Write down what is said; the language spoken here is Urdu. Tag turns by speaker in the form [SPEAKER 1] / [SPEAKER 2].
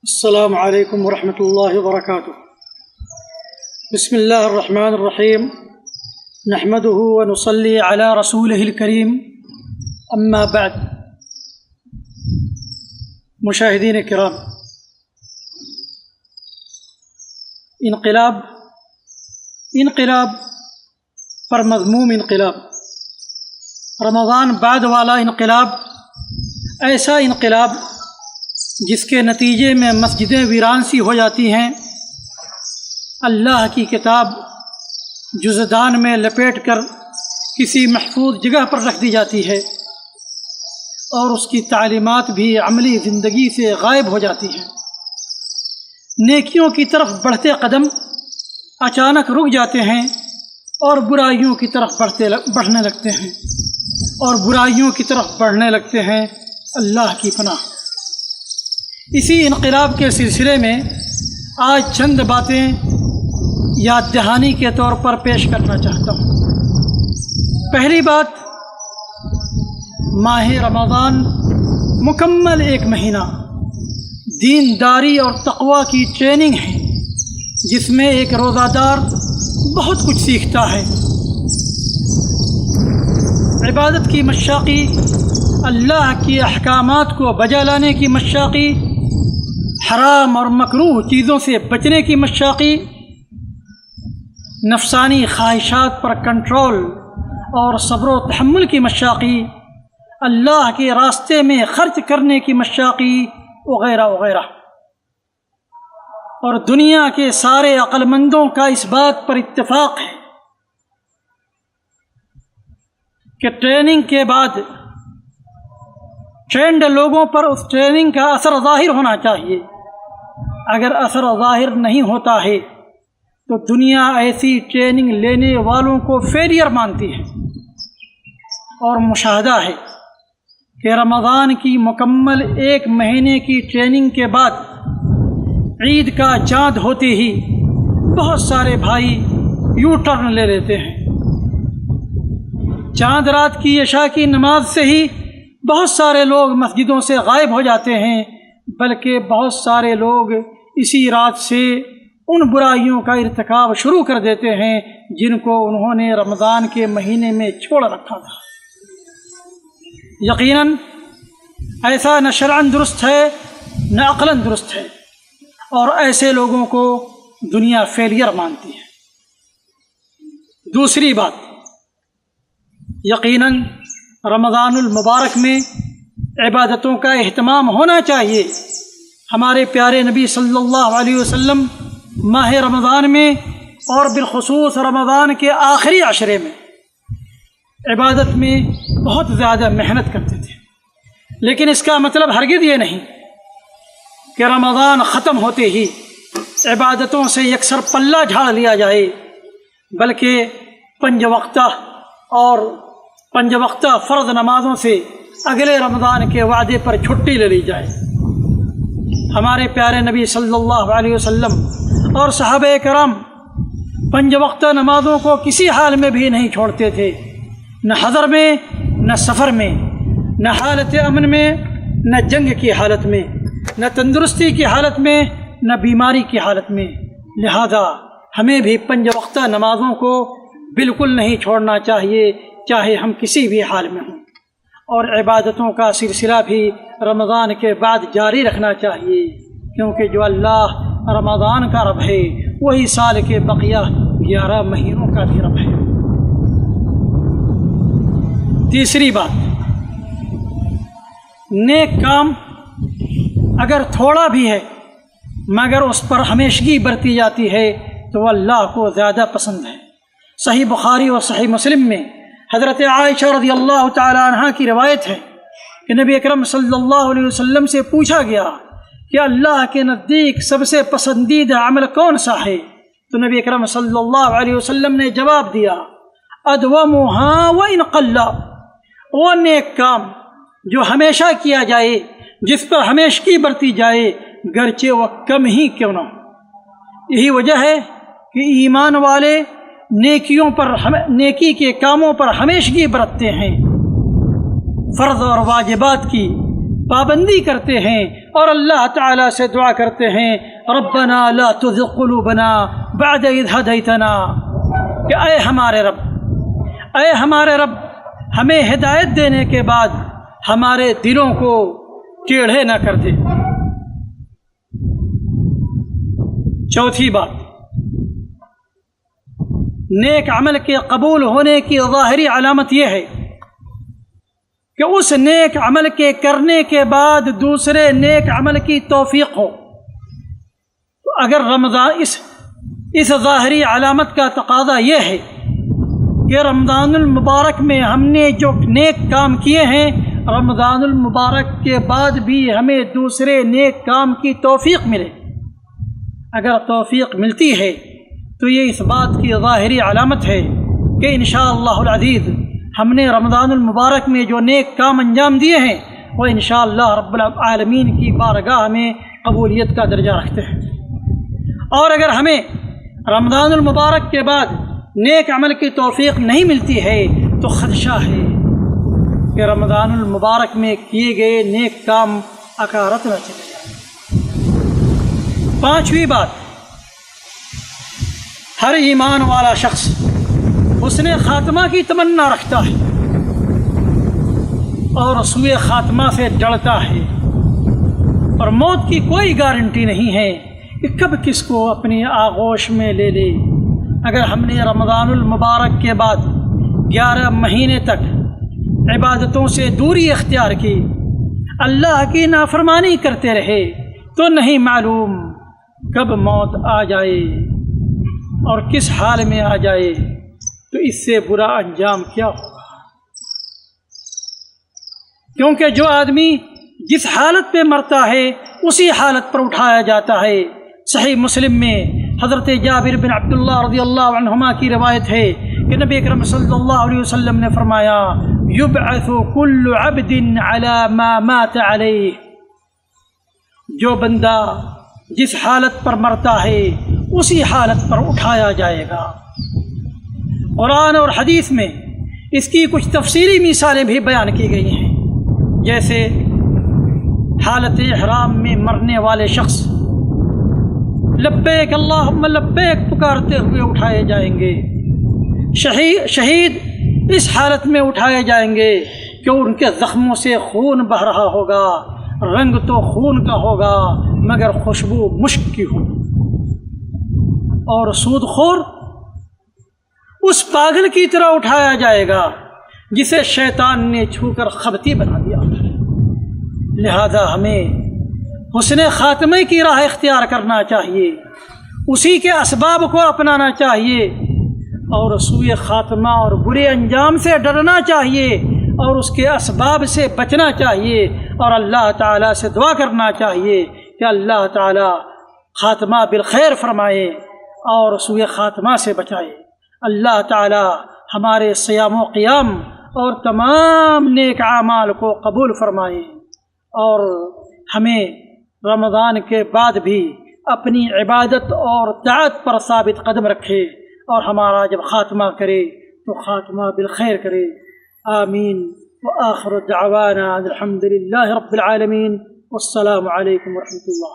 [SPEAKER 1] السلام علیکم ورحمۃ اللہ وبرکاتہ۔ بسم اللہ الرحمن الرحیم، نحمده ونصلی علی رسولہ الکریم، اما بعد۔ مشاہدین کرام، انقلاب پر مذموم انقلاب، رمضان بعد والا انقلاب ایسا انقلاب جس کے نتیجے میں مسجدیں ویران سی ہو جاتی ہیں، اللہ کی کتاب جزدان میں لپیٹ کر کسی محفوظ جگہ پر رکھ دی جاتی ہے، اور اس کی تعلیمات بھی عملی زندگی سے غائب ہو جاتی ہیں۔ نیکیوں کی طرف بڑھتے قدم اچانک رک جاتے ہیں اور برائیوں کی طرف بڑھنے لگتے ہیں، اللہ کی پناہ۔ اسی انقلاب کے سلسلے میں آج چند باتیں یاد دہانی کے طور پر پیش کرنا چاہتا ہوں۔ پہلی بات، ماہ رمضان مکمل ایک مہینہ دینداری اور تقوی کی ٹریننگ ہے، جس میں ایک روزہ دار بہت کچھ سیکھتا ہے۔ عبادت کی مشاقی، اللہ کی احکامات کو بجا لانے کی مشاقی، حرام اور مکروہ چیزوں سے بچنے کی مشاقی، نفسانی خواہشات پر کنٹرول اور صبر و تحمل کی مشاقی، اللہ کے راستے میں خرچ کرنے کی مشاقی، وغیرہ وغیرہ۔ اور دنیا کے سارے عقل مندوں کا اس بات پر اتفاق ہے کہ ٹریننگ کے بعد ٹرینڈ لوگوں پر اس ٹریننگ کا اثر ظاہر ہونا چاہیے۔ اگر اثر ظاہر نہیں ہوتا ہے تو دنیا ایسی ٹریننگ لینے والوں کو فیلئر مانتی ہے۔ اور مشاہدہ ہے کہ رمضان کی مکمل ایک مہینے کی ٹریننگ کے بعد عید کا چاند ہوتے ہی بہت سارے بھائی یو ٹرن لے لیتے ہیں۔ چاند رات کی عشاء کی نماز سے ہی بہت سارے لوگ مسجدوں سے غائب ہو جاتے ہیں، بلکہ بہت سارے لوگ اسی رات سے ان برائیوں کا ارتکاب شروع کر دیتے ہیں جن کو انہوں نے رمضان کے مہینے میں چھوڑ رکھا تھا۔ یقیناً ایسا نہ شرعاً درست ہے نہ عقلاً درست ہے، اور ایسے لوگوں کو دنیا فیلئر مانتی ہے۔ دوسری بات، یقیناً رمضان المبارک میں عبادتوں کا اہتمام ہونا چاہیے۔ ہمارے پیارے نبی صلی اللہ علیہ وسلم ماہ رمضان میں اور بالخصوص رمضان کے آخری عشرے میں عبادت میں بہت زیادہ محنت کرتے تھے، لیکن اس کا مطلب ہرگز یہ نہیں کہ رمضان ختم ہوتے ہی عبادتوں سے یکسر پلہ جھاڑ لیا جائے، بلکہ پنج وقتہ فرض نمازوں سے اگلے رمضان کے وعدے پر چھٹی لے لی جائے۔ ہمارے پیارے نبی صلی اللہ علیہ وسلم اور صحابہ کرام پنج وقتہ نمازوں کو کسی حال میں بھی نہیں چھوڑتے تھے، نہ حضر میں، نہ سفر میں، نہ حالت امن میں، نہ جنگ کی حالت میں، نہ تندرستی کی حالت میں، نہ بیماری کی حالت میں۔ لہذا ہمیں بھی پنج وقتہ نمازوں کو بالکل نہیں چھوڑنا چاہیے، چاہے ہم کسی بھی حال میں ہوں، اور عبادتوں کا سلسلہ بھی رمضان کے بعد جاری رکھنا چاہیے، کیونکہ جو اللہ رمضان کا رب ہے وہی سال کے بقیہ 11 مہینوں کا بھی رب ہے۔ تیسری بات، نیک کام اگر تھوڑا بھی ہے مگر اس پر ہمیشگی برتی جاتی ہے تو وہ اللہ کو زیادہ پسند ہے۔ صحیح بخاری اور صحیح مسلم میں حضرت عائشہ رضی اللہ تعالی عنہ کی روایت ہے کہ نبی اکرم صلی اللہ علیہ وسلم سے پوچھا گیا کہ اللہ کے نزدیک سب سے پسندیدہ عمل کون سا ہے؟ تو نبی اکرم صلی اللہ علیہ وسلم نے جواب دیا، ادومھا وان قل، وہ نیک کام جو ہمیشہ کیا جائے، جس پر ہمیشگی برتی جائے، گرچہ وہ کم ہی کیوں نہ ہو۔ یہی وجہ ہے کہ ایمان والے نیکی کے کاموں پر ہمیشگی برتتے ہیں، فرض اور واجبات کی پابندی کرتے ہیں اور اللہ تعالیٰ سے دعا کرتے ہیں ربنا لا تزغ قلوبنا بعد اذ ہدیتنا، کہ اے ہمارے رب ہمیں ہدایت دینے کے بعد ہمارے دلوں کو ٹیڑھے نہ کر دے۔ چوتھی بات، نیک عمل کے قبول ہونے کی ظاہری علامت یہ ہے کہ اس نیک عمل کے کرنے کے بعد دوسرے نیک عمل کی توفیق ہو۔ تو اگر رمضان اس ظاہری علامت کا تقاضا یہ ہے کہ رمضان المبارک میں ہم نے جو نیک کام کیے ہیں، رمضان المبارک کے بعد بھی ہمیں دوسرے نیک کام کی توفیق ملے، اگر توفیق ملتی ہے تو یہ اس بات کی ظاہری علامت ہے کہ انشاءاللہ العزیز ہم نے رمضان المبارک میں جو نیک کام انجام دیے ہیں وہ انشاءاللہ رب العالمین کی بارگاہ میں قبولیت کا درجہ رکھتے ہیں۔ اور اگر ہمیں رمضان المبارک کے بعد نیک عمل کی توفیق نہیں ملتی ہے تو خدشہ ہے کہ رمضان المبارک میں کیے گئے نیک کام اکارت نہ چلے جائیں۔ پانچویں بات، ہر ایمان والا شخص حسن خاتمہ کی تمنا رکھتا ہے اور سوء خاتمہ سے ڈرتا ہے، اور موت کی کوئی گارنٹی نہیں ہے کہ کب کس کو اپنی آغوش میں لے لے۔ اگر ہم نے رمضان المبارک کے بعد 11 مہینے تک عبادتوں سے دوری اختیار کی، اللہ کی نافرمانی کرتے رہے، تو نہیں معلوم کب موت آ جائے اور کس حال میں آ جائے، تو اس سے برا انجام کیا ہوگا۔ کیونکہ جو آدمی جس حالت پہ مرتا ہے اسی حالت پر اٹھایا جاتا ہے۔ صحیح مسلم میں حضرت جابر بن عبداللہ رضی اللہ عنہما کی روایت ہے کہ نبی اکرم صلی اللہ علیہ وسلم نے فرمایا یبعث کل عبد علی ما مات علیہ، جو بندہ جس حالت پر مرتا ہے اسی حالت پر اٹھایا جائے گا۔ قرآن اور حدیث میں اس کی کچھ تفصیلی مثالیں بھی بیان کی گئی ہیں، جیسے حالت احرام میں مرنے والے شخص لبیک اللہم لبیک پکارتے ہوئے اٹھائے جائیں گے۔ شہید اس حالت میں اٹھائے جائیں گے کہ ان کے زخموں سے خون بہہ رہا ہوگا، رنگ تو خون کا ہوگا مگر خوشبو مشک کی ہوگی۔ اور سود خور اس پاگل کی طرح اٹھایا جائے گا جسے شیطان نے چھو کر خبتی بنا دیا۔ لہذا ہمیں حسن خاتمے کی راہ اختیار کرنا چاہیے، اسی کے اسباب کو اپنانا چاہیے، اور سوء خاتمہ اور برے انجام سے ڈرنا چاہیے اور اس کے اسباب سے بچنا چاہیے، اور اللہ تعالیٰ سے دعا کرنا چاہیے کہ اللہ تعالیٰ خاتمہ بالخیر فرمائے اور سوء خاتمہ سے بچائے۔ اللہ تعالیٰ ہمارے صیام و قیام اور تمام نیک اعمال کو قبول فرمائے، اور ہمیں رمضان کے بعد بھی اپنی عبادت اور طاعت پر ثابت قدم رکھے، اور ہمارا جب خاتمہ کرے تو خاتمہ بالخیر کرے۔ آمین۔ وآخر دعوانا الحمد للہ رب العالمین، والسلام علیکم ورحمۃ اللہ۔